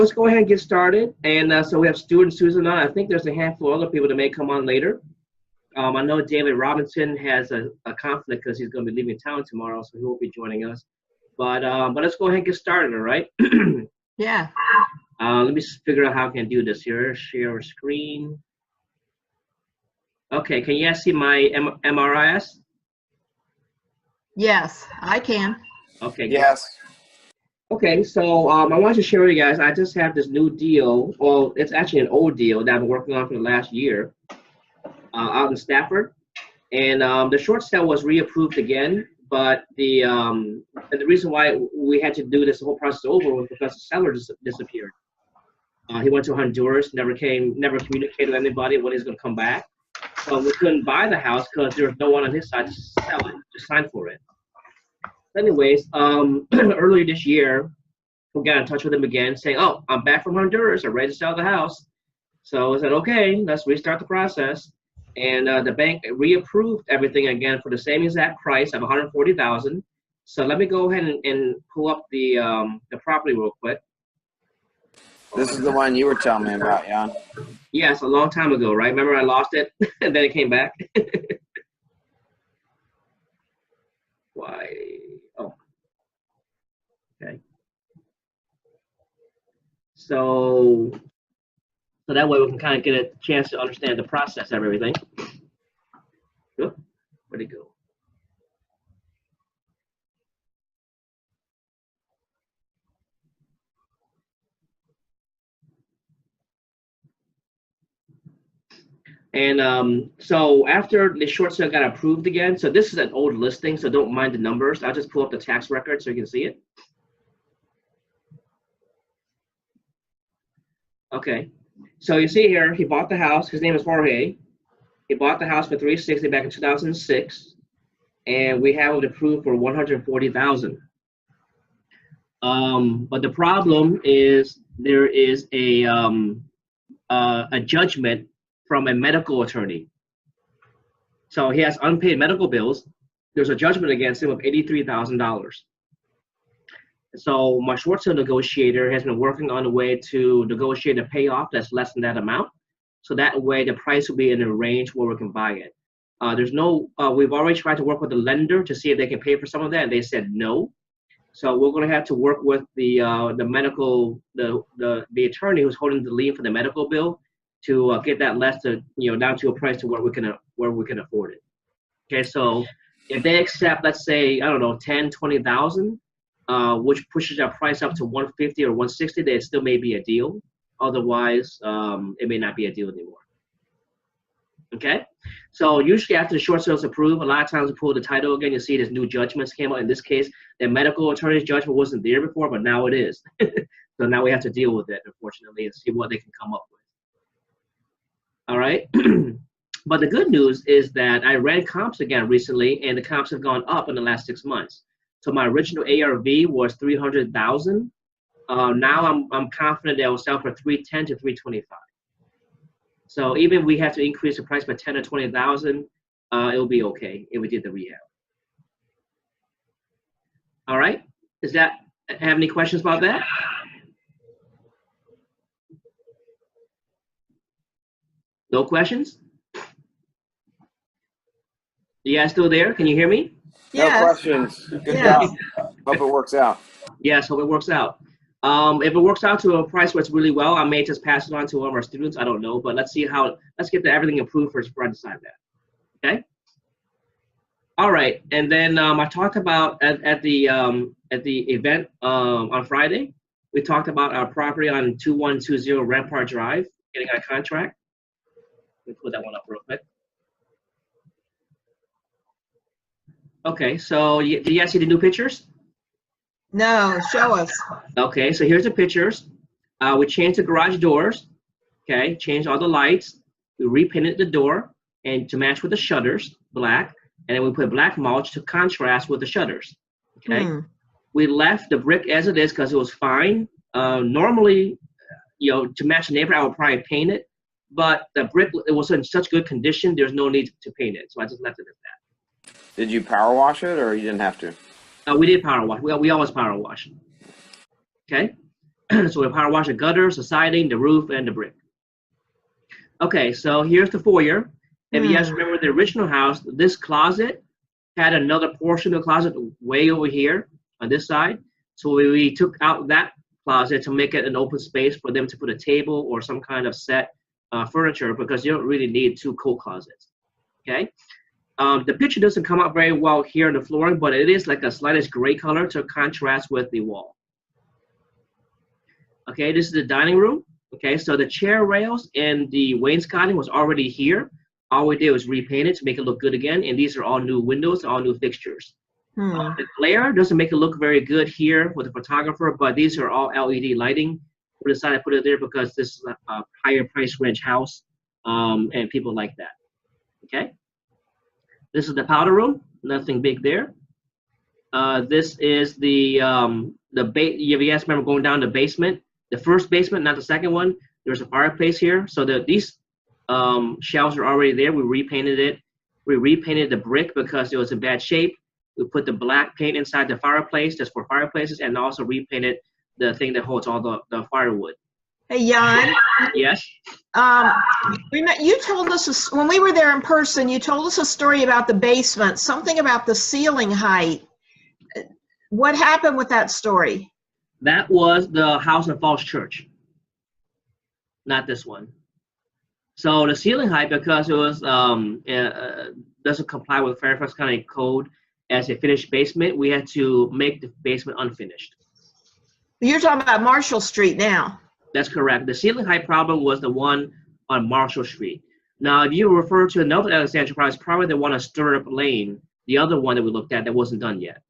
Let's go ahead and get started. And so we have Stuart and Susan on. I think there's a handful of other people that may come on later. I know David Robinson has a conflict because he's going to be leaving town tomorrow, so he won't be joining us. But let's go ahead and get started, all right? Yeah. Let me figure out how I can do this here. Share screen. Okay, can you guys see my MRIS? Yes, I can. Okay. Yes. Okay, so I wanted to share with you guys, I just have this new deal. Well, it's actually an old deal that I've been working on for the last year out in Stafford. And the short sale was reapproved again, but the reason why we had to do this whole process over was because the seller disappeared. He went to Honduras, never communicated with anybody when he's going to come back. So we couldn't buy the house because there was no one on his side to sell it, to sign for it. Anyways, earlier this year, we got in touch with him again saying, oh, I'm back from Honduras. I'm ready to sell the house. So I said, okay, let's restart the process. And the bank reapproved everything again for the same exact price of $140,000. So let me go ahead and pull up the property real quick. This is the one you were telling me about, Jan. Yes, a long time ago, right? Remember I lost it and then it came back? Why? Oh, okay. So that way we can kind of get a chance to understand the process of everything. Oop, where'd it go? And so after the short sale got approved again, so this is an old listing, so don't mind the numbers. I'll just pull up the tax record so you can see it. Okay, so you see here, he bought the house. His name is Jorge. He bought the house for $360 back in 2006, and we have it approved for $140,000. But the problem is there is a judgment from a medical attorney. So he has unpaid medical bills. There's a judgment against him of $83,000. So my short sale negotiator has been working on a way to negotiate a payoff that's less than that amount. So that way the price will be in a range where we can buy it. We've already tried to work with the lender to see if they can pay for some of that, and they said no. So we're going to have to work with the attorney who's holding the lien for the medical bill to get that less to, down to a price to where we can afford it. Okay, so if they accept, let's say, I don't know, 10, 20,000, which pushes our price up to 150 or 160, then it still may be a deal. Otherwise, it may not be a deal anymore. Okay, so usually after the short sale is approved, a lot of times we pull the title again. You see there's new judgments came out. In this case, the medical attorney's judgment wasn't there before, but now it is. So now we have to deal with it, unfortunately, and see what they can come up with. All right. But the good news is that I ran comps again recently, and the comps have gone up in the last 6 months. So my original ARV was 300,000. Now I'm confident that it will sell for 310 to 325. So even if we have to increase the price by 10 or 20,000, it'll be okay if we did the rehab. All right. Have any questions about that? No questions? You guys still there? Can you hear me? Yes. No questions. Good job. Hope it works out. Yes, hope it works out. If it works out to a price where it's really well, I may just pass it on to one of our students. I don't know, but let's get everything approved first before I decide that. Okay. All right, and then I talked about at the event on Friday, we talked about our property on 2120 Rampart Drive, getting our contract. Let me put that one up real quick. Okay, so do you guys see the new pictures? No, show us. Okay, so here's the pictures. We changed the garage doors. Okay, changed all the lights. We repainted the door and to match with the shutters, black, and then we put black mulch to contrast with the shutters. Okay, we left the brick as it is because it was fine. Normally, to match the neighbor, I would probably paint it, but the brick, it was in such good condition, there's no need to paint it, so I just left it at that. Did you power wash it, or you didn't have to? We did power wash. We always power wash. Okay. So we power wash the gutters, the siding, the roof, and the brick. Okay, so here's the foyer. If you guys remember the original house, this closet had another portion of the closet way over here on this side. So we took out that closet to make it an open space for them to put a table or some kind of set furniture, because you don't really need two coat closets. Okay. The picture doesn't come out very well here on the flooring, but it is like a slightest gray color to contrast with the wall. Okay, this is the dining room. Okay, so the chair rails and the wainscoting was already here. All we did was repaint it to make it look good again, and these are all new windows, all new fixtures. The glare doesn't make it look very good here with the photographer, but these are all LED lighting. We decided to put it there because this is a higher price range house, and people like that. Okay. This is the powder room. Nothing big there. This is the you guys remember going down the basement, the first basement, not the second one. There's a fireplace here, so these shelves are already there. We repainted it. We repainted the brick because it was in bad shape. We put the black paint inside the fireplace, just for fireplaces, and also repainted the thing that holds all the firewood. Hey, Jan. Yes. You told us when we were there in person. You told us a story about the basement, something about the ceiling height. What happened with that story? That was the house in Falls Church, not this one. So the ceiling height, because it was doesn't comply with Fairfax County Code as a finished basement, we had to make the basement unfinished. You're talking about Marshall Street now. That's correct. The ceiling height problem was the one on Marshall Street. Now, if you refer to another Alexandria project, probably the one on Stirrup Lane, the other one that we looked at that wasn't done yet.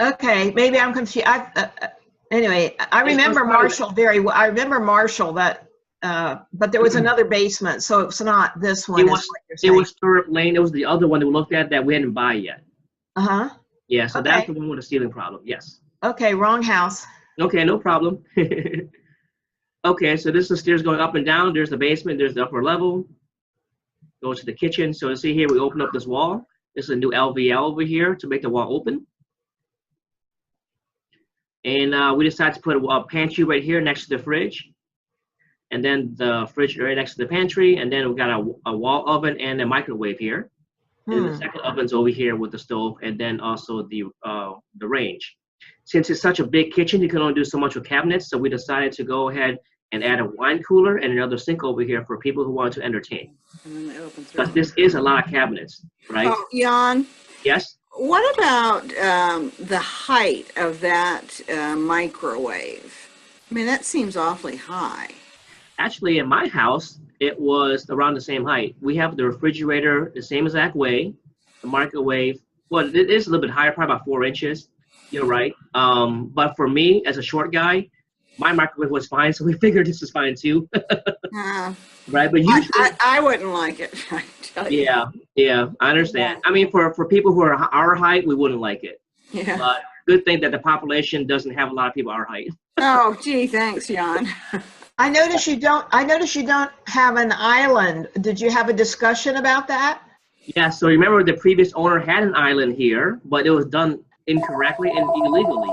Okay, maybe I'm confused. Anyway, I remember Marshall very well. I remember Marshall that, but there was another basement, so it's not this one. It was Stirrup Lane. It was the other one that we looked at that we hadn't buy yet. Yeah, so Okay. that's the one with the ceiling problem. Yes. Okay, wrong house. Okay, no problem. Okay, so this is the stairs going up and down. There's the basement. There's the upper level. Go to the kitchen. So see here, we open up this wall. This is a new LVL over here to make the wall open. And we decided to put a pantry right here next to the fridge. And then the fridge right next to the pantry. And then we got a wall oven and a microwave here. And the second oven's over here with the stove, and then also the range. Since it's such a big kitchen, you can only do so much with cabinets, so we decided to go ahead and add a wine cooler and another sink over here for people who want to entertain. But this is a lot of cabinets, right? Oh, Jan? Yes? What about the height of that microwave? I mean, that seems awfully high. Actually, in my house, it was around the same height. We have the refrigerator the same exact way, the microwave. Well, it is a little bit higher, probably about 4 inches. You're right. But for me, as a short guy, my microwave was fine, so we figured this is fine too. Right? But usually, I wouldn't like it. I tell you. Yeah, I understand. I mean, for people who are our height, we wouldn't like it. Yeah. But good thing that the population doesn't have a lot of people our height. Oh, gee, thanks, Jan. I notice you don't have an island. Did you have a discussion about that? Yeah, so remember the previous owner had an island here, but it was done incorrectly and illegally.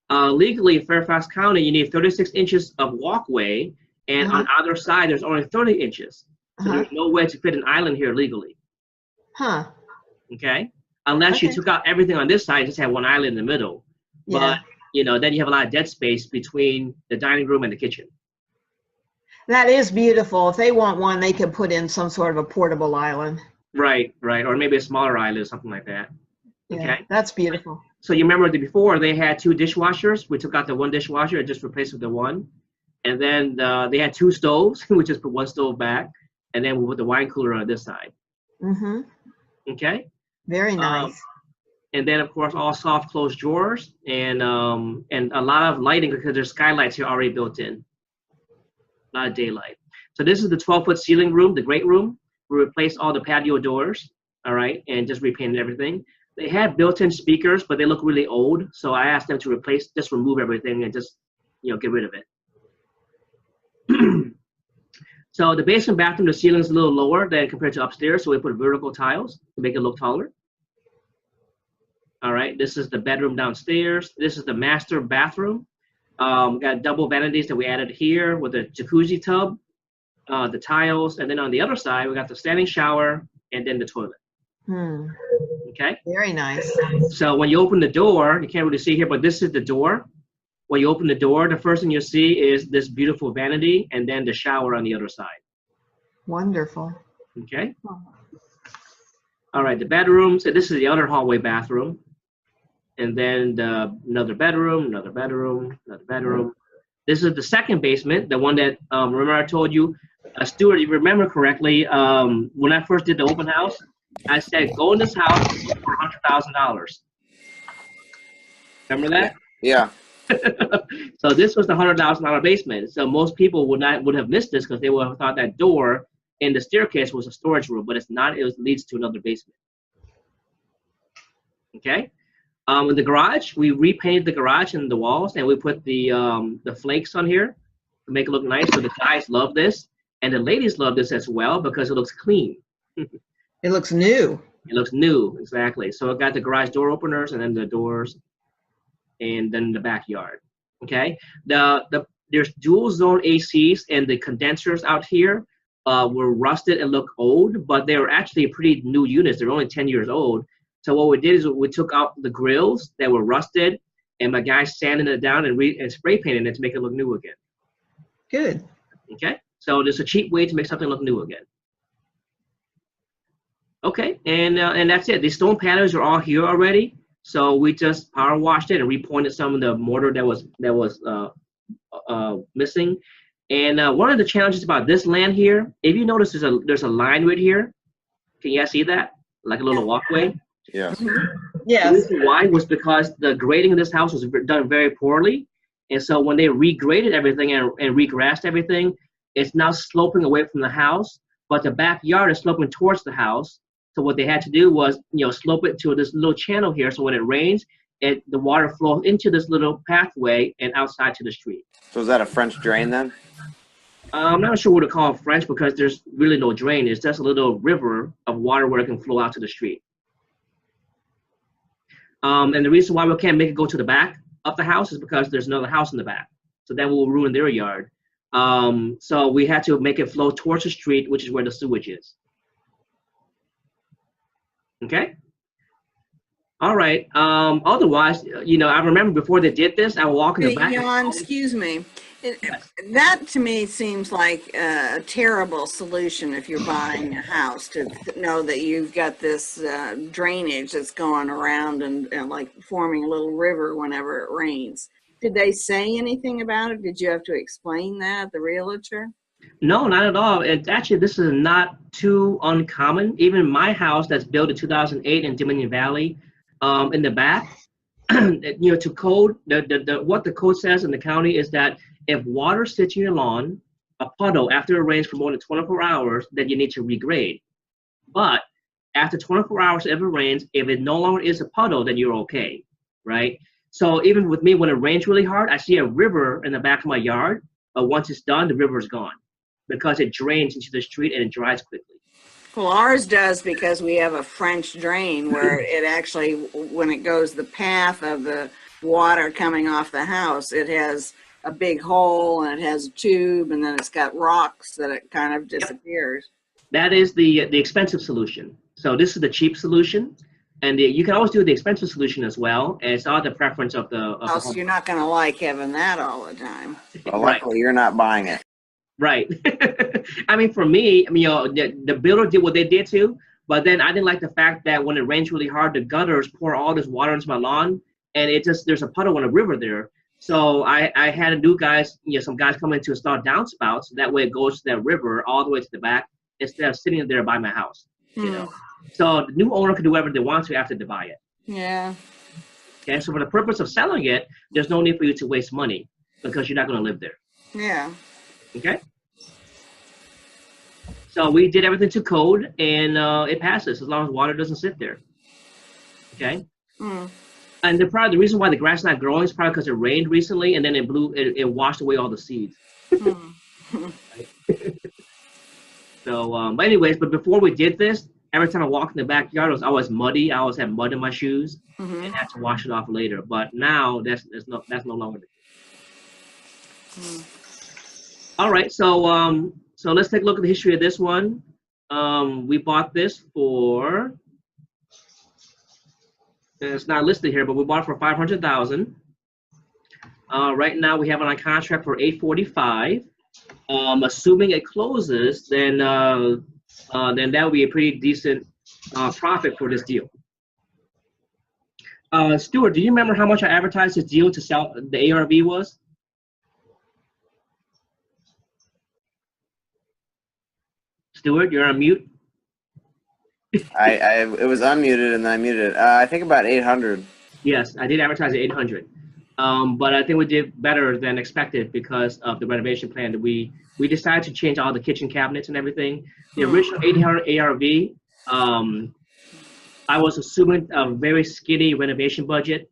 Legally, in Fairfax County, you need 36 inches of walkway, and on either side, there's only 30 inches. So there's no way to fit an island here legally. Okay? Unless you took out everything on this side and just had one island in the middle. But, then you have a lot of dead space between the dining room and the kitchen. That is beautiful. If they want one, they can put in some sort of a portable island. Right. Or maybe a smaller island or something like that. Yeah, Okay. that's beautiful. So you remember before they had 2 dishwashers. We took out the one dishwasher and just replaced it with the one. And then they had 2 stoves. We just put one stove back. And then we put the wine cooler on this side. Okay. Very nice. And then, of course, all soft closed drawers and a lot of lighting because there's skylights here already built in. A lot of daylight. So this is the 12-foot ceiling room, the great room. We replaced all the patio doors, all right, and just repainted everything. They had built-in speakers, but they look really old. So I asked them to just remove everything and just, get rid of it. So the basement bathroom, the ceiling is a little lower than compared to upstairs. So we put vertical tiles to make it look taller. All right, this is the bedroom downstairs. This is the master bathroom. Got double vanities that we added here with a jacuzzi tub, the tiles, and then on the other side, we got the standing shower and then the toilet. Hmm. Okay, Very nice. so when you open the door, you can't really see here, but this is the door. When you open the door, the first thing you see is this beautiful vanity and then the shower on the other side. Wonderful. Okay. All right, the bedroom. So this is the other hallway bathroom. And then another bedroom, another bedroom, another bedroom. This is the second basement, the one that, remember I told you, Stuart, if you remember correctly, when I first did the open house, I said, go in this house for $100,000. Remember that? Yeah. So this was the $100,000 basement. So most people would have missed this because they would have thought that door in the staircase was a storage room, but it's not. It leads to another basement. Okay. In the garage, we repainted the garage and the walls, and we put the flakes on here to make it look nice. So the guys love this, and the ladies love this as well because it looks clean. It looks new. It looks new, exactly. So it got the garage door openers and then the doors, and then the backyard. Okay. There's dual zone ACs, and the condensers out here were rusted and look old, but they were actually pretty new units. They're only 10 years old. So what we did is we took out the grills that were rusted, and my guys sanded it down and spray painted it to make it look new again. Good. Okay, so there's a cheap way to make something look new again. Okay, and that's it. The stone patterns are all here already. So we just power washed it and repointed some of the mortar that was missing. And one of the challenges about this land here, if you notice, there's a line right here. Can you guys see that? Like a little walkway. Yes. Yes. The reason why was because the grading of this house was done very poorly, and so when they regraded everything and regrassed everything, it's now sloping away from the house, but the backyard is sloping towards the house. So what they had to do was, slope it to this little channel here, so when it rains, the water flows into this little pathway and outside to the street. So is that a French drain then? I'm not sure what to call French because there's really no drain. It's just a little river of water where it can flow out to the street. And the reason why we can't make it go to the back of the house is because there's another house in the back. So that will ruin their yard. So we had to make it flow towards the street, which is where the sewage is. Okay? All right. Otherwise, I remember before they did this, I would walk in the back. Jan, excuse me. That to me seems like a terrible solution if you're buying a house, to know that you've got this drainage that's going around and like forming a little river whenever it rains. Did they say anything about it? Did you have to explain that, the realtor? No, not at all. And actually, this is not too uncommon. Even my house that's built in 2008 in Dominion Valley, in the back, to code, what the code says in the county is that if water sits in your lawn, a puddle after it rains for more than 24 hours, then you need to regrade. But after 24 hours, if it rains, if it no longer is a puddle, then you're okay, right? So even with me, when it rains really hard, I see a river in the back of my yard, but once it's done, the river is gone because it drains into the street and it dries quickly. Well, ours does because we have a French drain where it actually, when it goes the path of the water coming off the house, it has a big hole and it has a tube, and then it's got rocks that it kind of disappears. That is the expensive solution. So this is the cheap solution, and you can always do the expensive solution as well. And it's all the preference of the. So you're not going to like having that all the time. Well, luckily you're not buying it. Right. I mean, for me, the builder did what they did too, but then I didn't like the fact that when it rains really hard, the gutters pour all this water into my lawn, and there's a puddle in a river there. So I had to do some guys come in to install downspouts. That way it goes to that river all the way to the back instead of sitting there by my house. So the new owner can do whatever they want to after they buy it. Yeah. Okay. So for the purpose of selling it, there's no need for you to waste money because you're not going to live there. Yeah. Okay. So we did everything to code, and it passes as long as water doesn't sit there. Okay. And the reason why the grass is not growing is probably because it rained recently, and then it washed away all the seeds. So, but anyways, but before we did this, every time I walk in the backyard, it was always muddy. I always had mud in my shoes Mhm. and had to wash it off later. But now that's no longer the case. All right, so let's take a look at the history of this one. We bought this for, it's not listed here, but we bought it for 500,000. Right now we have it on contract for 845. Assuming it closes, then that would be a pretty decent profit for this deal. Stuart, do you remember how much I advertised this deal to sell the ARV was? Stuart, you're on mute. It was unmuted and then I muted it. I think about 800. Yes, I did advertise at 800. But I think we did better than expected because of the renovation plan that we decided to change all the kitchen cabinets and everything. The original 800 ARV, I was assuming a very skinny renovation budget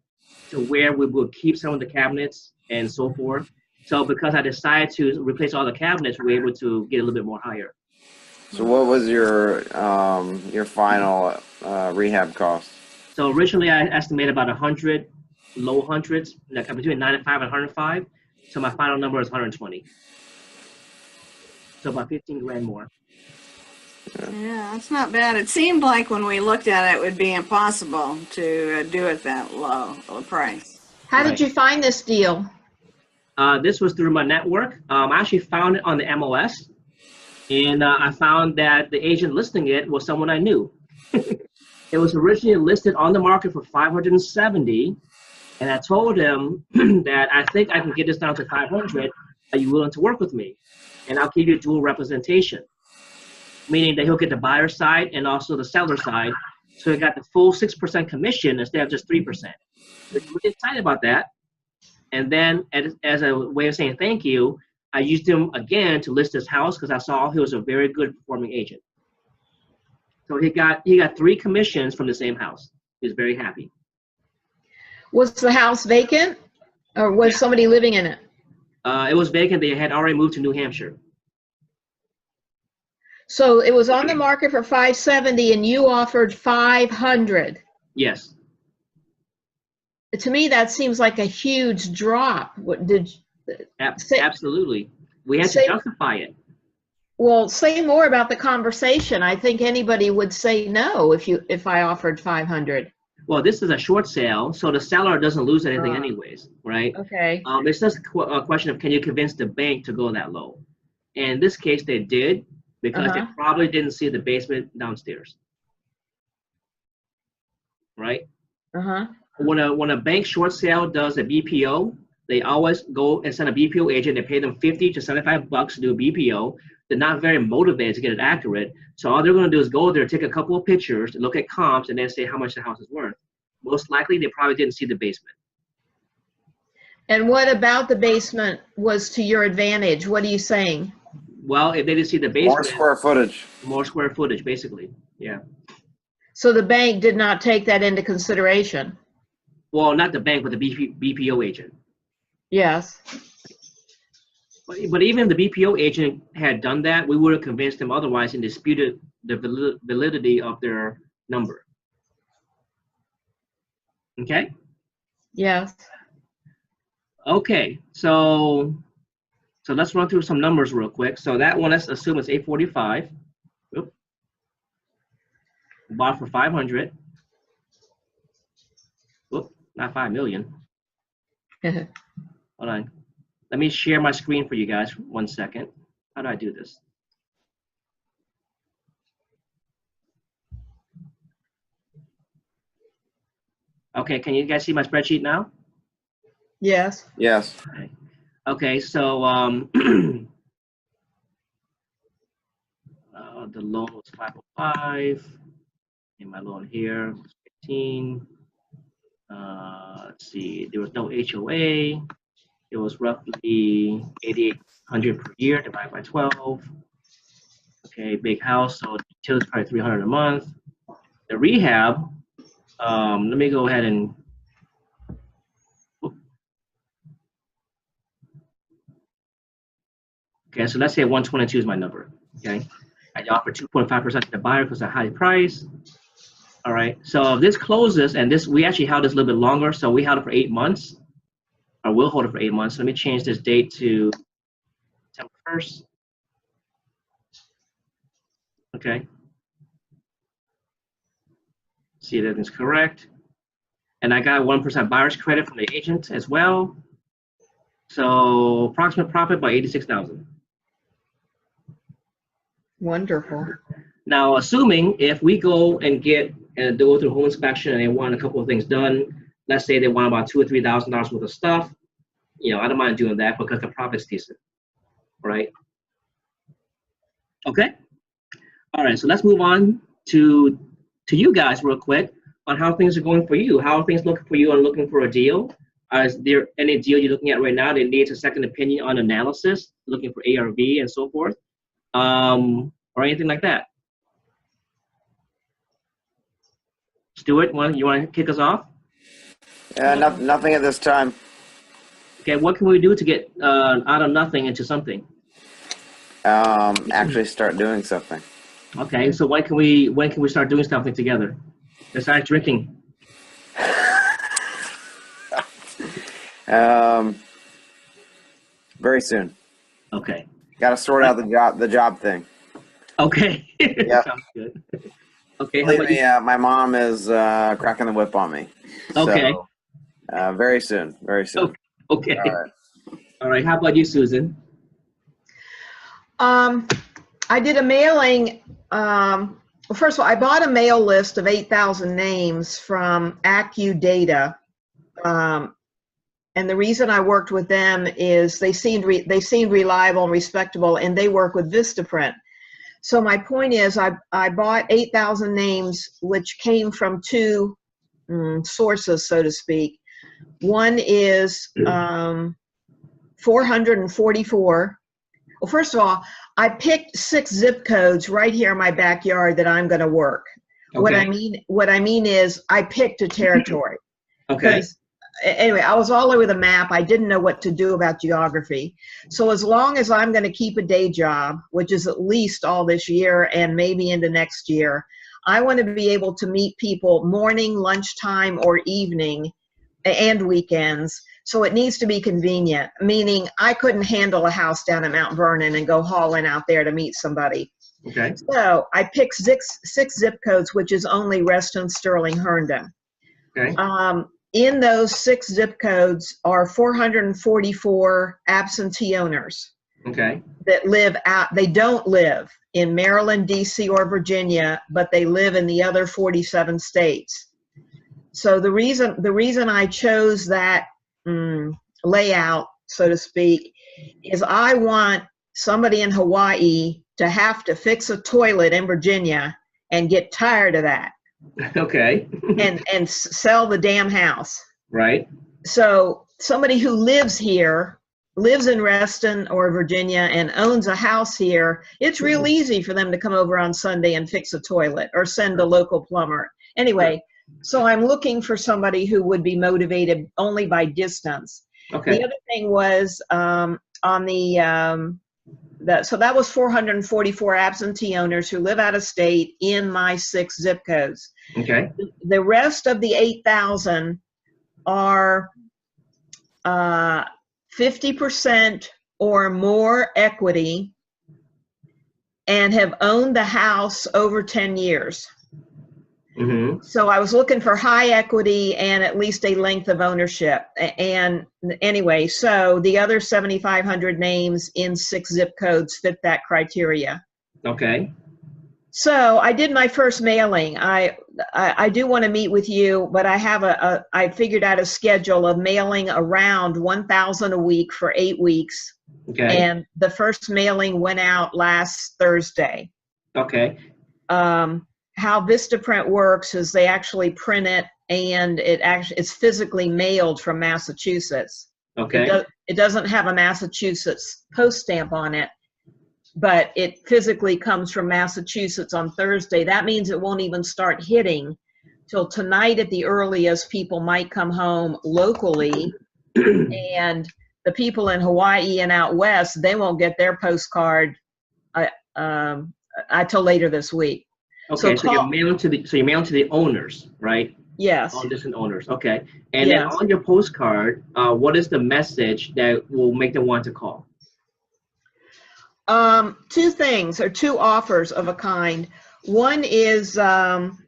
to where we would keep some of the cabinets and so forth. So because I decided to replace all the cabinets, we were able to get a little bit more higher. So what was your final rehab cost? So originally I estimated about 100, low hundreds, like between 95 and 105. So my final number is 120. So about 15 grand more. Yeah, that's not bad. It seemed like when we looked at it, it would be impossible to do it that low a price. How did you find this deal? This was through my network. I actually found it on the MLS, and I found that the agent listing it was someone I knew. It was originally listed on the market for 570, and I told him that I think I can get this down to 500. Are you willing to work with me? And I'll give you dual representation, meaning that he'll get the buyer side and also the seller side. So he got the full 6% commission instead of just 3%. We're excited about that. And then as a way of saying thank you, I used him again to list his house because I saw he was a very good performing agent. So he got 3 commissions from the same house. He was very happy. Was the house vacant or was somebody living in it? It was vacant. They had already moved to New Hampshire. So it was on the market for 570 and you offered 500. Yes. To me, that seems like a huge drop. What did Absolutely. We had to justify it. Well, say more about the conversation. I think anybody would say no if I offered 500. Well, this is a short sale, so the seller doesn't lose anything anyways, right? Okay. It's just a question of can you convince the bank to go that low? And in this case, they did because they probably didn't see the basement downstairs, right? When a bank short sale does a BPO, they always go and send a BPO agent. They pay them $50 to $75 to do a BPO. They're not very motivated to get it accurate. So all they're going to do is go there, take a couple of pictures, look at comps, and then say how much the house is worth. Most likely, they probably didn't see the basement. And what about the basement was to your advantage? What are you saying? Well, if they didn't see the basement. More square footage. More square footage, basically. Yeah. So the bank did not take that into consideration? Well, not the bank, but the BPO agent. Yes. But even if the BPO agent had done that, we would have convinced them otherwise and disputed the validity of their number. Okay? Yes. Okay, so let's run through some numbers real quick. So that one, let's assume it's 845. Oops. Bought for 500. Whoop, not 5 million. Hold on. Let me share my screen for you guys. 1 second. How do I do this? Okay, can you guys see my spreadsheet now? Yes. Yes. Okay, so the loan was 505. And my loan here was 15. Let's see, there was no HOA. It was roughly 8,800 per year divided by 12. Okay, big house, so utilities probably 300 a month. The rehab, let me go ahead and. Okay, so let's say 122 is my number. Okay, I offer 2.5% to the buyer because it's a high price. All right. So if this closes, and this we actually held this a little bit longer, so we held it for 8 months, or we'll hold it for 8 months. Let me change this date to September 1st. Okay. See if everything's correct. And I got 1% buyer's credit from the agent as well. So approximate profit by 86,000. Wonderful. Now, assuming if we go and go through home inspection and they want a couple of things done, let's say they want about $2,000 or $3,000 worth of stuff, I don't mind doing that because the profit's decent, right? Okay. All right. So let's move on to you guys real quick on how things are going for you. How are things looking for you on looking for a deal? Is there any deal you're looking at right now that needs a second opinion on analysis, looking for ARV and so forth, or anything like that? Stuart, you want to kick us off? Nothing at this time. Okay, what can we do to get out of nothing into something? Actually start doing something. Okay, so when can we start doing something together besides drinking? Very soon. Okay. Got to sort out the job thing. Okay. Yep. Sounds good. Okay. How Believe about me, you? my mom is cracking the whip on me. Okay. So, very soon. Very soon. Okay. All right. All right. How about you, Susan? I did a mailing. Well, first of all, I bought a mail list of 8,000 names from AccuData. And the reason I worked with them is they seemed reliable and respectable, and they work with Vistaprint. So my point is I bought 8,000 names, which came from two sources, so to speak. One is 444. Well, first of all, I picked 6 zip codes right here in my backyard that I'm going to work. Okay. What I mean is I picked a territory. Okay. Anyway, I was all over the map. I didn't know what to do about geography. So as long as I'm going to keep a day job, which is at least all this year and maybe into next year, I want to be able to meet people morning, lunchtime, or evening, and weekends. So it needs to be convenient, meaning I couldn't handle a house down at Mount Vernon and go hauling out there to meet somebody. Okay. So I picked six zip codes, which is only Reston, Sterling, Herndon. Okay. In those 6 zip codes are 444 absentee owners Okay. that live out. They don't live in Maryland, DC, or Virginia, but they live in the other 47 states. So the reason I chose that layout, so to speak, is I want somebody in Hawaii to have to fix a toilet in Virginia and get tired of that. Okay. and sell the damn house. Right. So somebody who lives here, lives in Reston or Virginia and owns a house here, it's real easy for them to come over on Sunday and fix a toilet or send a local plumber. Anyway, so I'm looking for somebody who would be motivated only by distance. Okay. The other thing was so that was 444 absentee owners who live out of state in my 6 zip codes. Okay. The rest of the 8,000 are 50% or more equity and have owned the house over 10 years. Mm-hmm. So I was looking for high equity and at least a length of ownership. And anyway, so the other 7,500 names in 6 zip codes fit that criteria. Okay. So I did my first mailing. I do want to meet with you, but I have I figured out a schedule of mailing around 1,000 a week for 8 weeks. Okay. And the first mailing went out last Thursday. Okay. How Vistaprint works is they actually print it and it's physically mailed from Massachusetts. Okay. It doesn't have a Massachusetts post stamp on it, but it physically comes from Massachusetts on Thursday. That means it won't even start hitting till tonight at the earliest. People might come home locally and the people in Hawaii and out west, they won't get their postcard till later this week. Okay, so you're call, mailing to the owners, right? yes. All different owners. Okay, and then Yes. on your postcard, what is the message that will make them want to call? Two things, or two offers of a kind. One is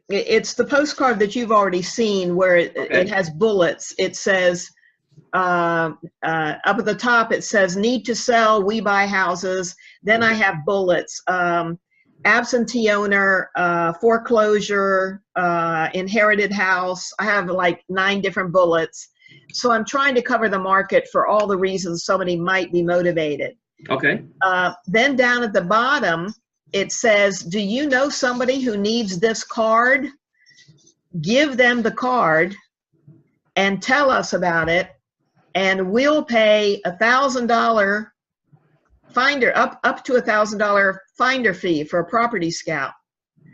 it's the postcard that you've already seen, where it has bullets. It says up at the top, it says need to sell, we buy houses. Then I have bullets, absentee owner, foreclosure, inherited house. I have like 9 different bullets. So I'm trying to cover the market for all the reasons somebody might be motivated. Okay. Then down at the bottom, it says, do you know somebody who needs this card? Give them the card and tell us about it, and we'll pay $1,000 finder, up to $1,000 finder fee for a property scout.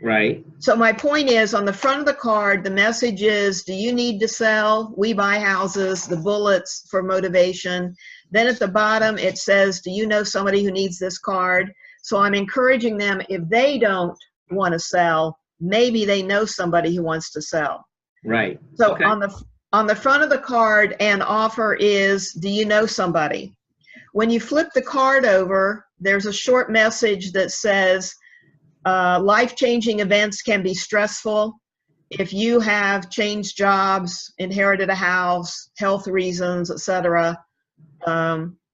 Right. So my point is, on the front of the card, the message is, do you need to sell? We buy houses, the bullets for motivation. Then at the bottom, it says, do you know somebody who needs this card? So I'm encouraging them, if they don't want to sell, maybe they know somebody who wants to sell. Right. So Okay. on the front of the card, an offer is, do you know somebody? When you flip the card over, there's a short message that says, life-changing events can be stressful. If you have changed jobs, inherited a house, health reasons, etc.,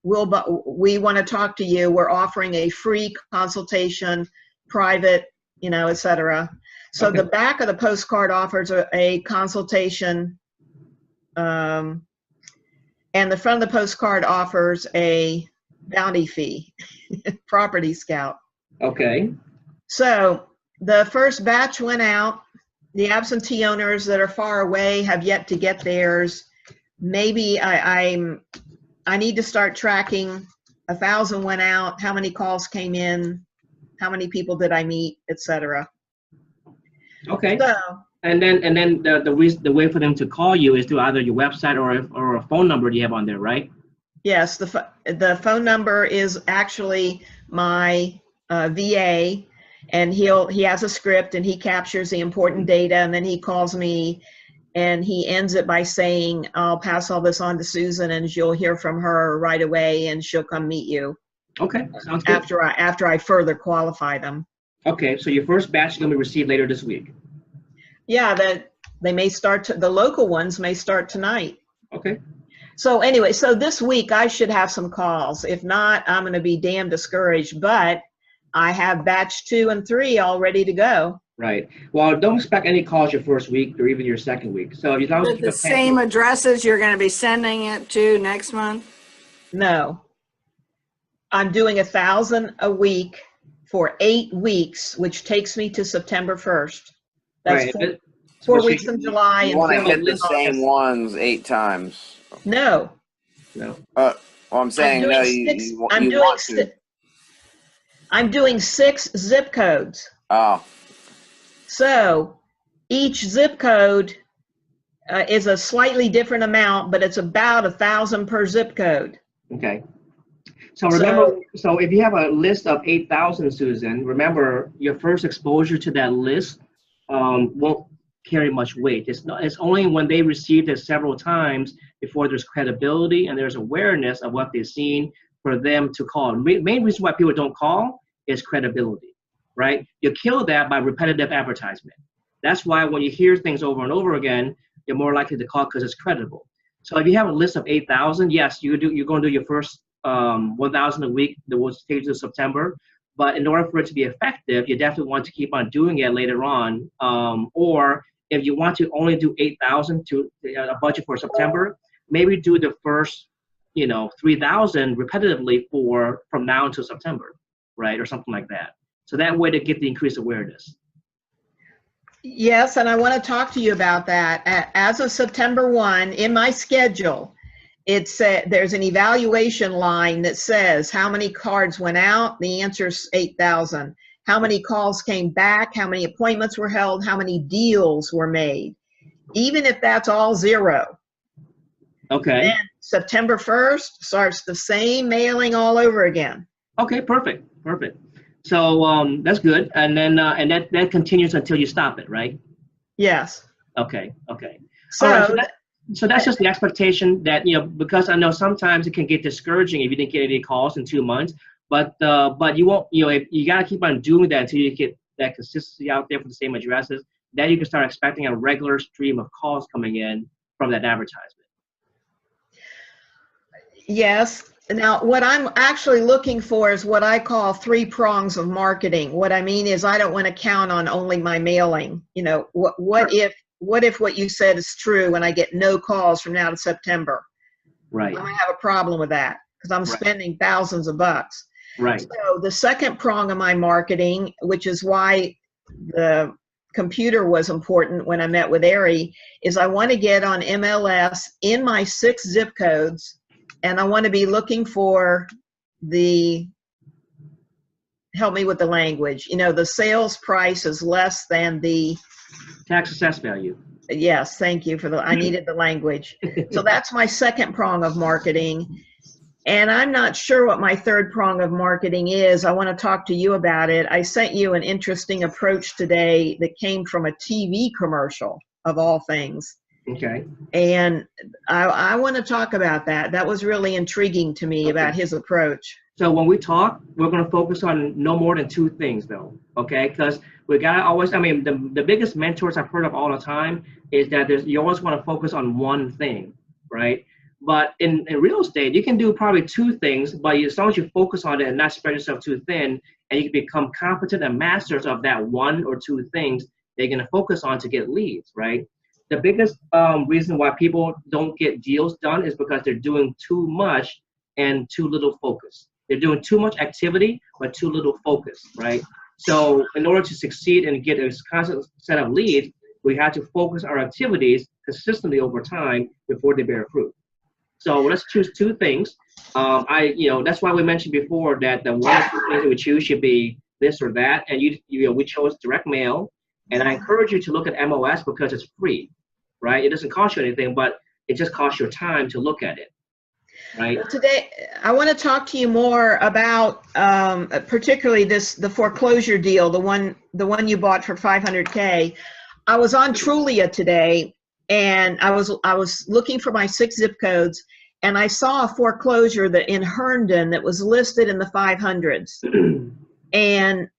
we want to talk to you. We're offering a free consultation, private, etc. So the back of the postcard offers a consultation, and the front of the postcard offers a bounty fee, property scout. Okay. So the first batch went out. The absentee owners that are far away have yet to get theirs. Maybe I need to start tracking. 1,000 went out. How many calls came in? How many people did I meet, etc. Okay. So, and then the way for them to call you is through either your website or a phone number you have on there, right? yes, the phone number is actually my VA, and he has a script and he captures the important data, and then he calls me and he ends it by saying, I'll pass all this on to Susan and you'll hear from her right away and she'll come meet you. Okay, sounds good. After I further qualify them. Okay, so your first batch is going to be received later this week. Yeah, they may start, the local ones may start tonight. Okay. So anyway, so this week I should have some calls. If not, I'm going to be damn discouraged, but I have batch 2 and 3 all ready to go. Right. Well, don't expect any calls your first week or even your second week. So if you don't With the same addresses you're going to be sending it to next month? No. I'm doing 1,000 a week for 8 weeks, which takes me to September 1st. That's right. 4 weeks in July. You and want to 4 hit weeks the in same August. ones 8 times. No. No. Well, I'm saying no. I'm doing 6 zip codes. Oh. So each zip code is a slightly different amount, but it's about 1,000 per zip code. Okay. So remember, so if you have a list of 8,000, Susan, remember your first exposure to that list won't carry much weight. It's only when they received it several times before there's credibility and there's awareness of what they've seen for them to call. Main reason why people don't call is credibility, right? You kill that by repetitive advertisement. That's why when you hear things over and over again, you're more likely to call because it's credible. So if you have a list of 8,000, yes, you're going to do your first 1,000 a week that will take to September. But in order for it to be effective, you definitely want to keep on doing it later on. Or if you want to only do 8,000 to a budget for September, maybe do the first, 3,000 repetitively from now until September, right? Or something like that. So that way to get the increased awareness. Yes, and I want to talk to you about that. As of September 1, in my schedule, there's an evaluation line that says how many cards went out. The answer is 8,000. How many calls came back, how many appointments were held, how many deals were made. Even if that's all 0. Okay. Then September 1st starts the same mailing all over again. Okay, perfect. So that's good. And then and that continues until you stop it, right? Yes. Okay. Okay. So, All right. So that's just the expectation that, because I know sometimes it can get discouraging if you didn't get any calls in 2 months, but you won't, you got to keep on doing that until you get that consistency out there for the same addresses. Then you can start expecting a regular stream of calls coming in from that advertisement. yes. Now, what I'm actually looking for is what I call 3 prongs of marketing. What I mean is I don't want to count on only my mailing. What Sure. if what you said is true and I get no calls from now to September? Right. I'm going to have a problem with that because I'm spending thousands of bucks. Right. So the second prong of my marketing, which is why the computer was important when I met with Ari, is I want to get on MLS in my 6 zip codes, and I want to be looking for help me with the language, the sales price is less than the Tax assessed value. Yes, thank you I needed the language. So that's my second prong of marketing. And I'm not sure what my third prong of marketing is. I want to talk to you about it. I sent you an interesting approach today that came from a TV commercial, of all things. Okay. And I want to talk about that. That was really intriguing to me about his approach. So when we talk, we're going to focus on no more than 2 things, though, okay? Because we got to always, the biggest mentors I've heard of all the time is that you always want to focus on one thing, right? But in real estate, you can do probably 2 things, but as long as you focus on it and not spread yourself too thin, and you can become competent and masters of that 1 or 2 things they're going to focus on to get leads, right? The biggest reason why people don't get deals done is because they're doing too much and too little focus. They're doing too much activity, but too little focus, right? So in order to succeed and get a constant set of leads, we have to focus our activities consistently over time before they bear fruit. So let's choose 2 things. That's why we mentioned before that the 1 or 2 things that we choose should be this or that. And we chose direct mail. And I encourage you to look at MOS because it's free, right? It doesn't cost you anything, but it just costs your time to look at it. Right. Well, today, I want to talk to you more about particularly the foreclosure deal, the one you bought for $500K. I was on Trulia today, and I was looking for my 6 zip codes, and I saw a foreclosure in Herndon that was listed in the 500s, and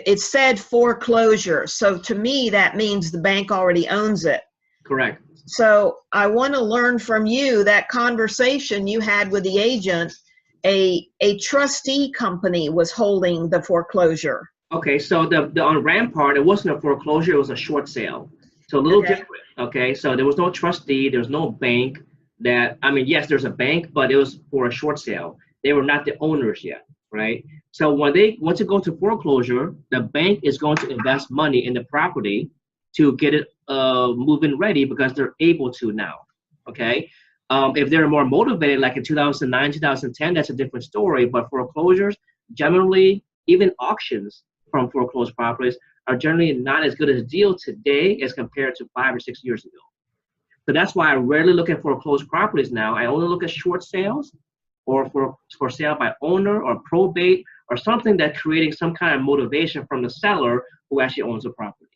it said foreclosure. So to me, that means the bank already owns it. Correct. So I want to learn from you that conversation you had with the agent. A trustee company was holding the foreclosure. Okay, so the on Rampart, it wasn't a foreclosure, it was a short sale. So a little different, okay? So there was no trustee, there was no bank yes, there's a bank, but it was for a short sale. They were not the owners yet, right? So when they want to go to foreclosure, the bank is going to invest money in the property to get it move-in ready because they're able to now, okay? If they're more motivated, like in 2009, 2010, that's a different story. But foreclosures, generally, even auctions from foreclosed properties are generally not as good as a deal today as compared to 5 or 6 years ago. So that's why I rarely look at foreclosed properties now. I only look at short sales or for sale by owner or probate or something that's creating some kind of motivation from the seller who actually owns the property.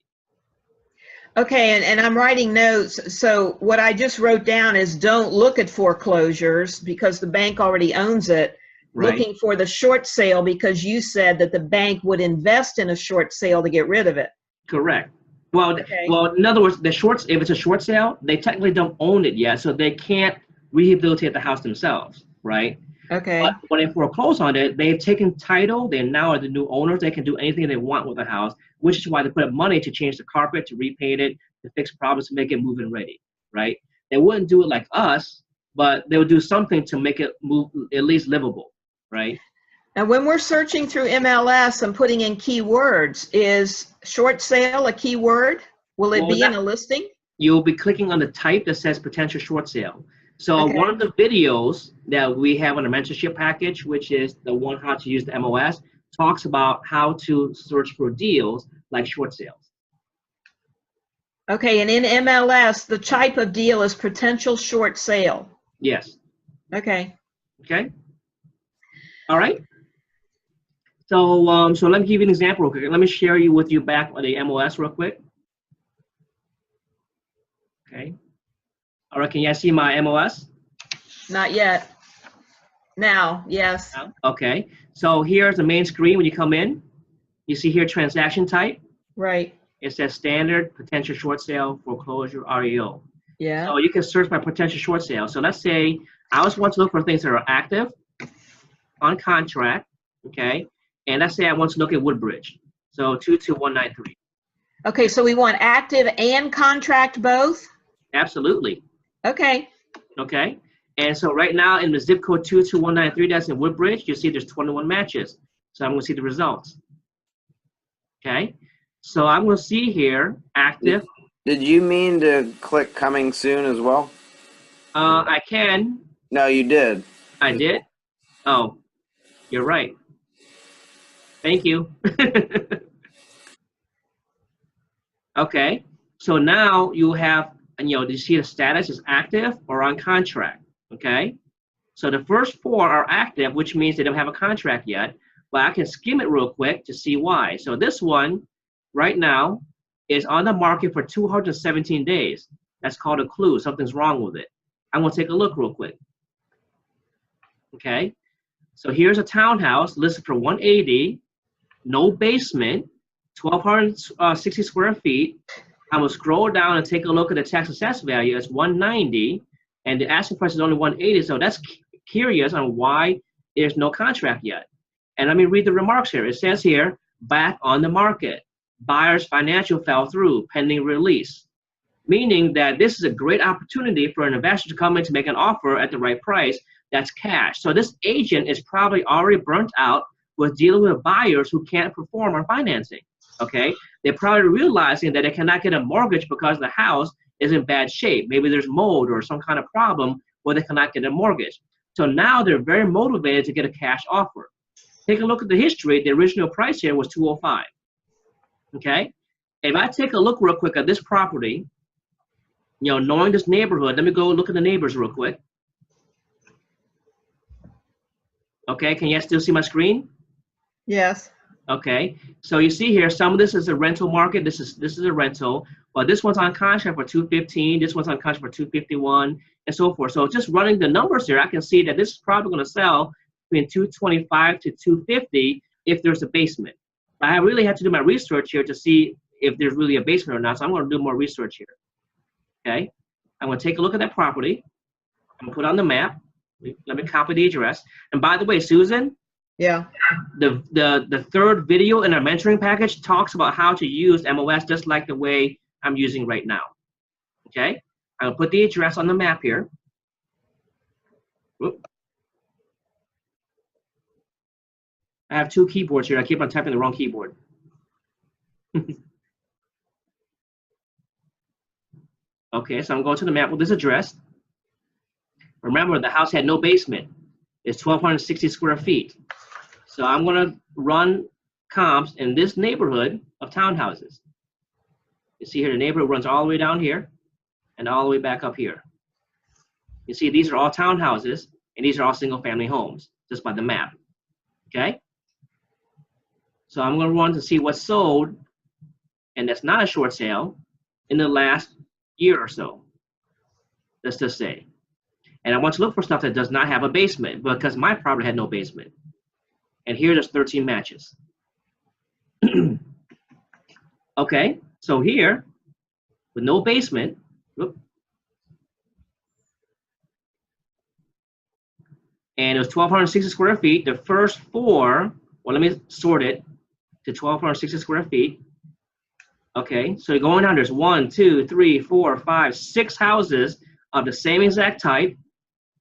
Okay, and I'm writing notes. So what I just wrote down is don't look at foreclosures because the bank already owns it. Right. Looking for the short sale because you said that the bank would invest in a short sale to get rid of it. Correct. Well, in other words, if it's a short sale, they technically don't own it yet, so they can't rehabilitate the house themselves, right? Okay. But when they foreclose on it, they've taken title. They now are the new owners. They can do anything they want with the house, which is why they put up money to change the carpet, to repaint it, to fix problems, to make it move-in ready, right? They wouldn't do it like us, but they would do something to make it move at least livable, right? Now, when we're searching through MLS and putting in keywords, is short sale a keyword? Will it be in a listing? You'll be clicking on the type that says potential short sale. So one of the videos that we have on a mentorship package, which is the one how to use the MOS, talks about how to search for deals like short sales. Okay, and in MLS, the type of deal is potential short sale. Yes. Okay. Okay. All right. So let me give you an example real quick. Let me share with you back on the MOS real quick. Okay. All right, can you guys see my MOS? Not yet. Now, yes. Okay. So here's the main screen when you come in. You see here transaction type. Right. It says standard, potential short sale, foreclosure, REO. Yeah. So you can search by potential short sale. So let's say I always want to look for things that are active, on contract, okay? And let's say I want to look at Woodbridge. So 22193. Okay, so we want active and contract both? Absolutely. Okay. Okay. And so right now in the zip code 22193, that's in Woodbridge, you see there's 21 matches. So I'm going to see the results. Okay. So I'm going to see here active. Did you mean to click coming soon as well? I can. No, you did. I did. Oh, you're right. Thank you. Okay. So now you have, do you see the status is active or on contract? Okay. So the first four are active, which means they don't have a contract yet. But I can skim it real quick to see why. So this one right now is on the market for 217 days. That's called a clue. Something's wrong with it. I'm going to take a look real quick. Okay. So here's a townhouse listed for 180, no basement, 1,260 square feet. I'm going to scroll down and take a look at the tax assessed value. It's 190, and the asking price is only 180. So that's curious on why there's no contract yet. And let me read the remarks here. It says here, back on the market. Buyer's financial fell through, pending release. Meaning that this is a great opportunity for an investor to come in to make an offer at the right price. That's cash. So this agent is probably already burnt out with dealing with buyers who can't perform on financing. Okay, they're probably realizing that they cannot get a mortgage because the house is in bad shape. Maybe there's mold or some kind of problem where they cannot get a mortgage. So now they're very motivated to get a cash offer. Take a look at the history. The original price here was 205. Okay, if I take a look real quick at this property, knowing this neighborhood, let me go look at the neighbors real quick. Okay, can you guys still see my screen? Yes. Okay, so you see here, some of this is a rental market. This is a rental, but this one's on contract for 215. This one's on contract for 251, and so forth. So just running the numbers here, I can see that this is probably going to sell between 225 to 250 if there's a basement. I really have to do my research here to see if there's really a basement or not. So I'm going to do more research here. Okay, I'm going to take a look at that property. I'm going to put it on the map. Let me copy the address. And by the way, Susan. Yeah. The third video in our mentoring package talks about how to use MOS just like the way I'm using right now. Okay, I'll put the address on the map here. Whoop. I have two keyboards here. I keep on typing the wrong keyboard. Okay, so I'm going to the map with this address. Remember, the house had no basement. It's 1,260 square feet. So I'm going to run comps in this neighborhood of townhouses. You see here, the neighborhood runs all the way down here and all the way back up here. You see, these are all townhouses, and these are all single-family homes, just by the map. Okay? So I'm going to run to see what's sold, and that's not a short sale, in the last year or so, let's just say. And I want to look for stuff that does not have a basement, because my property had no basement. And here there's 13 matches. Okay, so here, with no basement, whoop, and it was 1,260 square feet. The first four, well, let me sort it to 1,260 square feet. Okay, so going down, there's 1, 2, 3, 4, 5, 6 houses of the same exact type,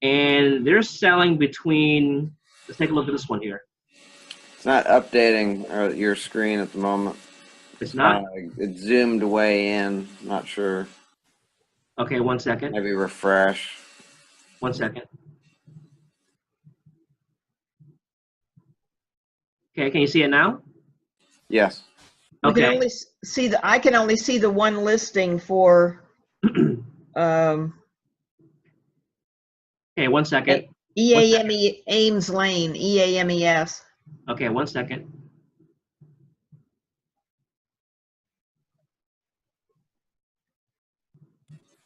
and they're selling between, let's take a look at this one here. It's not updating your screen at the moment. It's not? It zoomed way in. Not sure. Okay, 1 second. Maybe refresh. 1 second. Okay, can you see it now? Yes. We can Okay. only see I can only see the one listing for Okay, 1 second. EAME Ames Lane, EAMES. Okay, 1 second.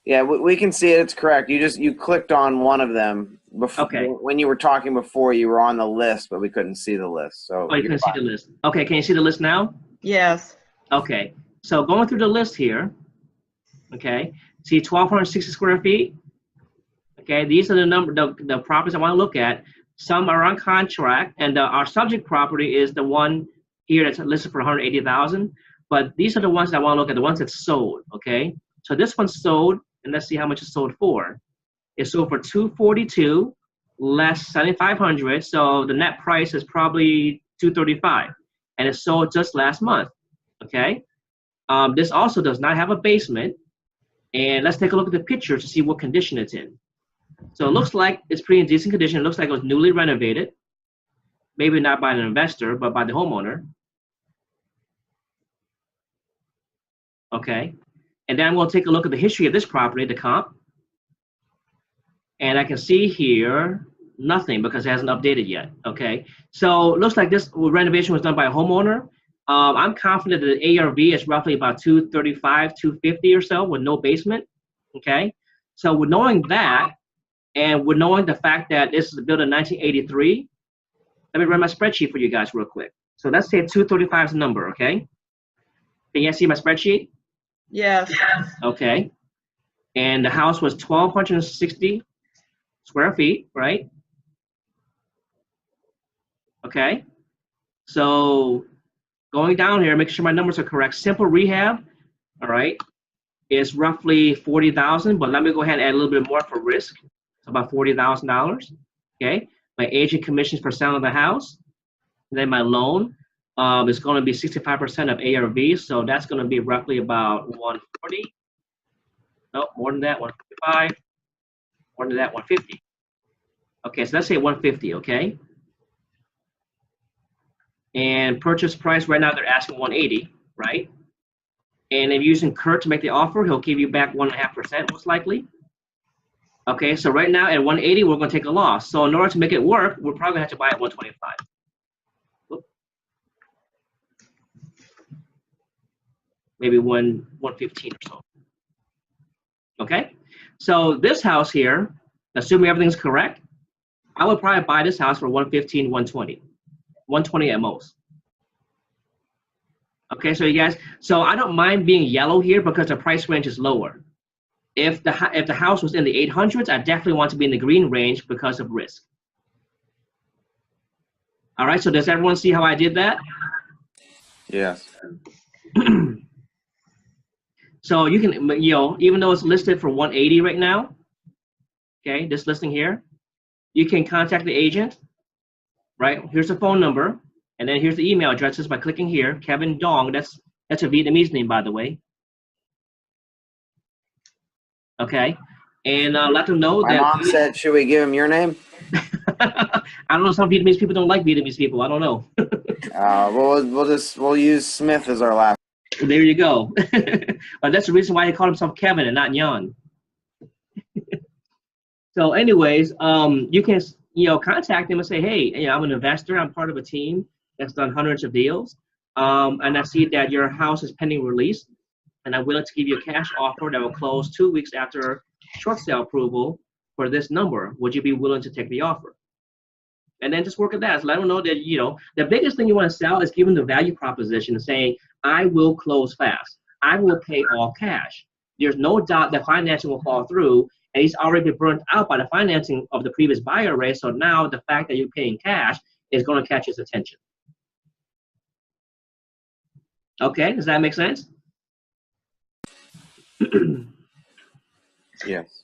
Yeah, we can see it. It's correct. You clicked on one of them before. Okay. When you were talking before, you were on the list, but we couldn't see the list. So Oh, you can see the list. Okay, can you see the list now? Yes. Okay, so going through the list here, okay, see 1,260 square feet. Okay, these are the properties I want to look at. Some are on contract, and our subject property is the one here that's listed for 180,000. But these are the ones that I want to look at, the ones that sold. Okay, so this one sold, and let's see how much it sold for. It sold for 242 less 7,500, so the net price is probably 235, and it sold just last month. Okay, this also does not have a basement, and let's take a look at the picture to see what condition it's in. So it looks like it's pretty in decent condition. It looks like it was newly renovated, maybe not by an investor, but by the homeowner. Okay, and then we'll take a look at the history of this property, the comp. And I can see here nothing because it hasn't updated yet. Okay, so it looks like this renovation was done by a homeowner. I'm confident that the ARV is roughly about 235, 250 or so with no basement. Okay, so with knowing that, and with knowing the fact that this is built in 1983, let me run my spreadsheet for you guys real quick. So let's say 235 is the number. Okay, can you guys see my spreadsheet? Yes. Okay, and the house was 1,260 square feet, right? Okay, so going down here, make sure my numbers are correct. Simple rehab, all right, is roughly 40,000, but let me go ahead and add a little bit more for risk. So about $40,000. Okay, my agent commissions for selling the house, and then my loan is going to be 65% of ARV, so that's going to be roughly about 140. No, more than that, 155. More than that, 150. Okay, so let's say 150, okay? And purchase price, right now they're asking 180, right? And if you're using Kurt to make the offer, he'll give you back 1.5% most likely. Okay, so right now at 180, we're gonna take a loss. So in order to make it work, we're probably gonna have to buy at 125. Whoop. Maybe 115 or so. Okay, so this house here, assuming everything's correct, I would probably buy this house for 115, 120. 120 at most. Okay, so you guys, so I don't mind being yellow here because the price range is lower. If the house was in the 800s, I definitely want to be in the green range because of risk. All right, so does everyone see how I did that? Yes. So you can, you know, even though it's listed for 180 right now, okay, this listing here, you can contact the agent, right? Here's the phone number, and then here's the email addresses by clicking here, Kevin Dong, that's a Vietnamese name, by the way. Okay, and let them know My that. mom said, should we give him your name? I don't know, some Vietnamese people don't like Vietnamese people, I don't know. We'll use Smith as our last. There you go. But that's the reason why he called himself Kevin and not Jan. So anyways, you can, you know, contact him and say, hey, you know, I'm an investor, I'm part of a team that's done hundreds of deals, and I see that your house is pending release, and I'm willing to give you a cash offer that will close 2 weeks after short sale approval for this number. Would you be willing to take the offer? And then just work at that. So let them know that, you know, the biggest thing you want to sell is giving the value proposition and saying, I will close fast. I will pay all cash. There's no doubt that financing will fall through, and he's already been burnt out by the financing of the previous buyer rate. So now the fact that you're paying cash is going to catch his attention. Okay, does that make sense? Yes.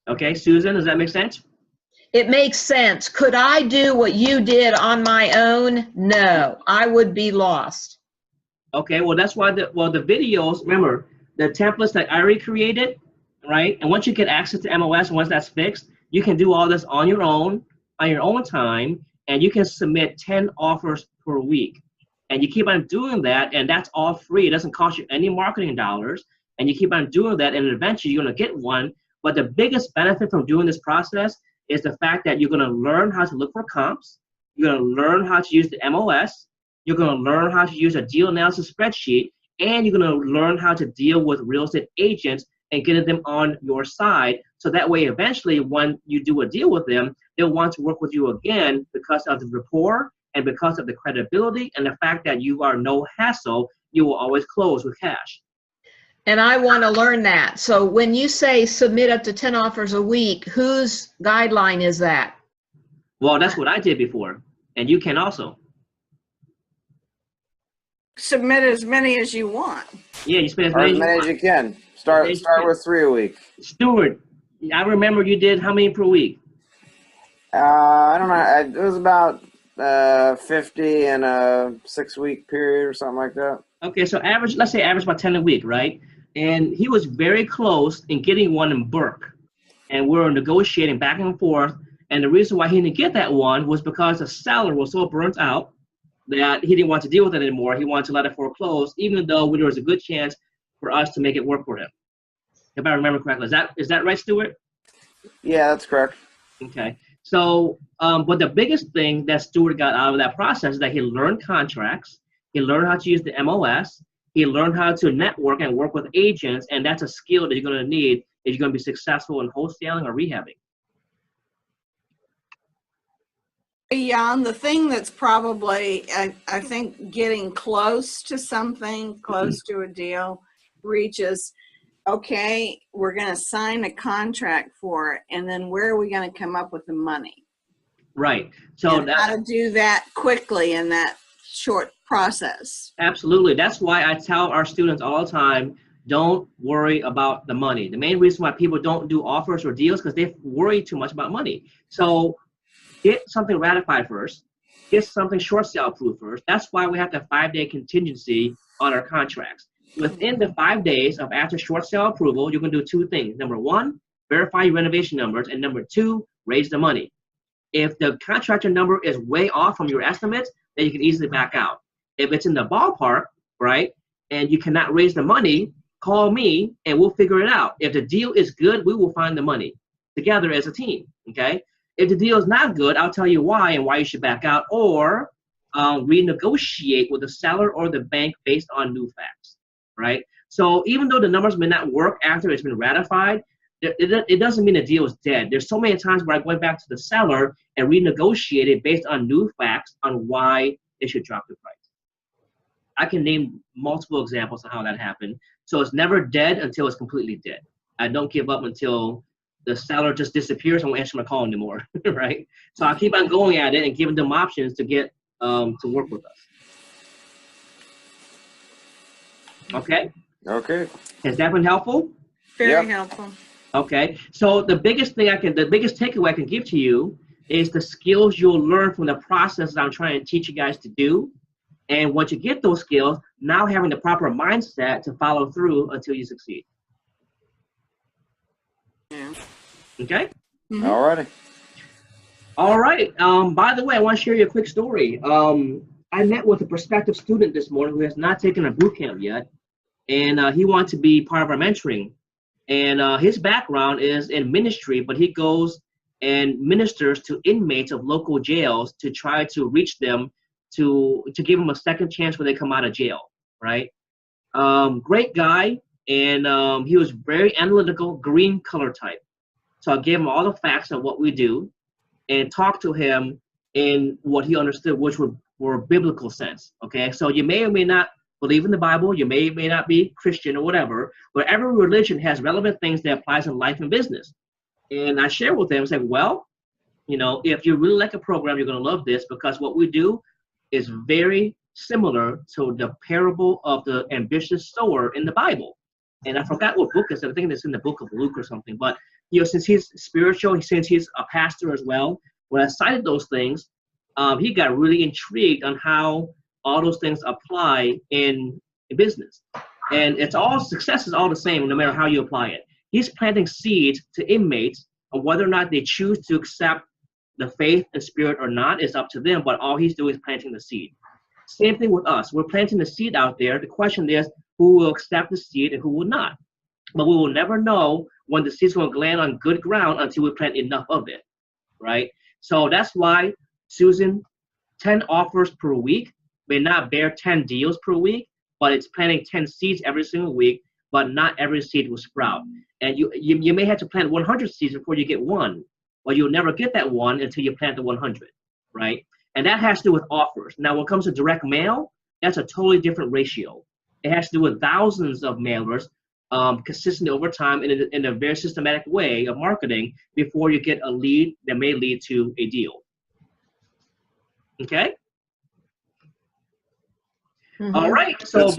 Okay, Susan, does that make sense? It makes sense. Could I do what you did on my own? No, I would be lost. Okay, well, that's why the videos, remember, the templates that I already created, right? And once you get access to MOS, once that's fixed, you can do all this on your own time, and you can submit 10 offers per week. And you keep on doing that, and that's all free. It doesn't cost you any marketing dollars. And you keep on doing that, and eventually you're going to get one. But the biggest benefit from doing this process is the fact that you're going to learn how to look for comps. You're going to learn how to use the MOS. You're going to learn how to use a deal analysis spreadsheet, and you're going to learn how to deal with real estate agents and getting them on your side. So that way, eventually, when you do a deal with them, they'll want to work with you again because of the rapport and because of the credibility and the fact that you are no hassle. You will always close with cash. And I want to learn that. So when you say submit up to 10 offers a week, whose guideline is that? Well, that's what I did before, and you can also. Submit as many as you want. Yeah, you spend as Or many as many as you can. Start with 3 a week. Stuart, I remember you did how many per week? I don't know. It was about 50 in a 6-week period or something like that. Okay, so average, let's say average about 10 a week, right? And he was very close in getting one in Burke. And we were negotiating back and forth. And the reason why he didn't get that one was because the seller was so burnt out that he didn't want to deal with it anymore. He wanted to let it foreclose, even though there was a good chance for us to make it work for him. If I remember correctly. Is that right, Stuart? Yeah, that's correct. Okay. So, but the biggest thing that Stuart got out of that process is that he learned contracts. He learned how to use the MOS. He learned how to network and work with agents, and that's a skill that you're going to need if you're going to be successful in wholesaling or rehabbing. Jan, the thing that's probably, I think, getting close to something, close to a deal, reaches, okay, we're going to sign a contract for it, and then where are we going to come up with the money? Right. So and how to do that quickly in that short process. Absolutely. That's why I tell our students all the time, don't worry about the money. The main reason why people don't do offers or deals because they worry too much about money. So get something ratified first. Get something short sale approved first. That's why we have the 5-day contingency on our contracts. Within the 5 days of after short sale approval, you can do 2 things. Number 1, verify your renovation numbers. And number 2, raise the money. If the contractor number is way off from your estimates, then you can easily back out. If it's in the ballpark, right, and you cannot raise the money, call me and we'll figure it out. If the deal is good, we will find the money together as a team, okay? If the deal is not good, I'll tell you why and why you should back out, or renegotiate with the seller or the bank based on new facts, right? So even though the numbers may not work after it's been ratified, it doesn't mean the deal is dead. There's so many times where I went back to the seller and renegotiated based on new facts on why they should drop the price. I can name multiple examples of how that happened. So it's never dead until it's completely dead. I don't give up until the seller just disappears and won't answer my call anymore, right? So I keep on going at it and giving them options to get to work with us. Okay? Okay. Has that been helpful? Very helpful. Okay, so the biggest takeaway I can give to you is the skills you'll learn from the process that I'm trying to teach you guys to do. And once you get those skills, now having the proper mindset to follow through until you succeed. Yeah. Okay? Mm-hmm. All righty. All right. By the way, I want to share you a quick story. I met with a prospective student this morning who has not taken a boot camp yet. And he wants to be part of our mentoring. And his background is in ministry, but he goes and ministers to inmates of local jails to try to reach them to give them a second chance when they come out of jail, right? Great guy, and he was very analytical, green color type. So I gave him all the facts of what we do and talked to him in what he understood, which were biblical sense, okay? So you may or may not believe in the Bible, you may or may not be Christian or whatever, but every religion has relevant things that applies in life and business. And I share with them, say, well, you know, if you really like a program, you're going to love this because what we do is very similar to the parable of the ambitious sower in the Bible. And I forgot what book it is. I think it's in the book of Luke or something. But, you know, since he's spiritual, since he's a pastor as well, when I cited those things, he got really intrigued on how all those things apply in business. And it's all, success is all the same no matter how you apply it. He's planting seeds to inmates, and whether or not they choose to accept the faith and spirit or not is up to them, but all he's doing is planting the seed. Same thing with us. We're planting the seed out there. The question is who will accept the seed and who will not. But we will never know when the seed's going to land on good ground until we plant enough of it, right? So that's why Susan 10 offers per week may not bear 10 deals per week, but it's planting 10 seeds every single week, but not every seed will sprout. And you may have to plant 100 seeds before you get one, but you'll never get that one until you plant the 100, right? And that has to do with offers. Now, when it comes to direct mail, that's a totally different ratio. It has to do with thousands of mailers consistently over time in a very systematic way of marketing before you get a lead that may lead to a deal. Okay? All right, so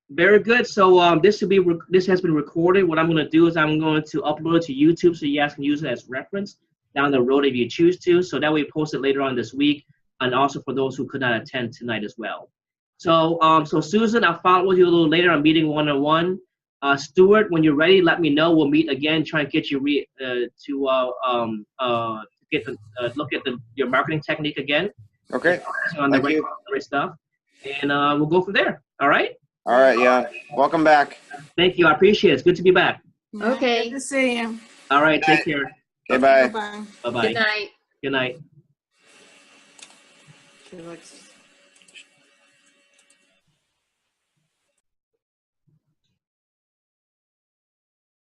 very good. So this has been recorded. What I'm going to do is I'm going to upload it to YouTube so you guys can use it as reference down the road if you choose to. So that way we post it later on this week, and also for those who could not attend tonight as well. So so Susan, I'll follow with you a little later on meeting 101. Stuart, when you're ready, let me know. We'll meet again. Try and get you look at your marketing technique again. Okay. On the right stuff, and we'll go from there. All right. All right. Yeah. Welcome back. Thank you. I appreciate it. It's good to be back. Okay. Good to see you. All right. Take care. Okay. Bye. Bye-bye. Bye bye. Good night. Good night. She looks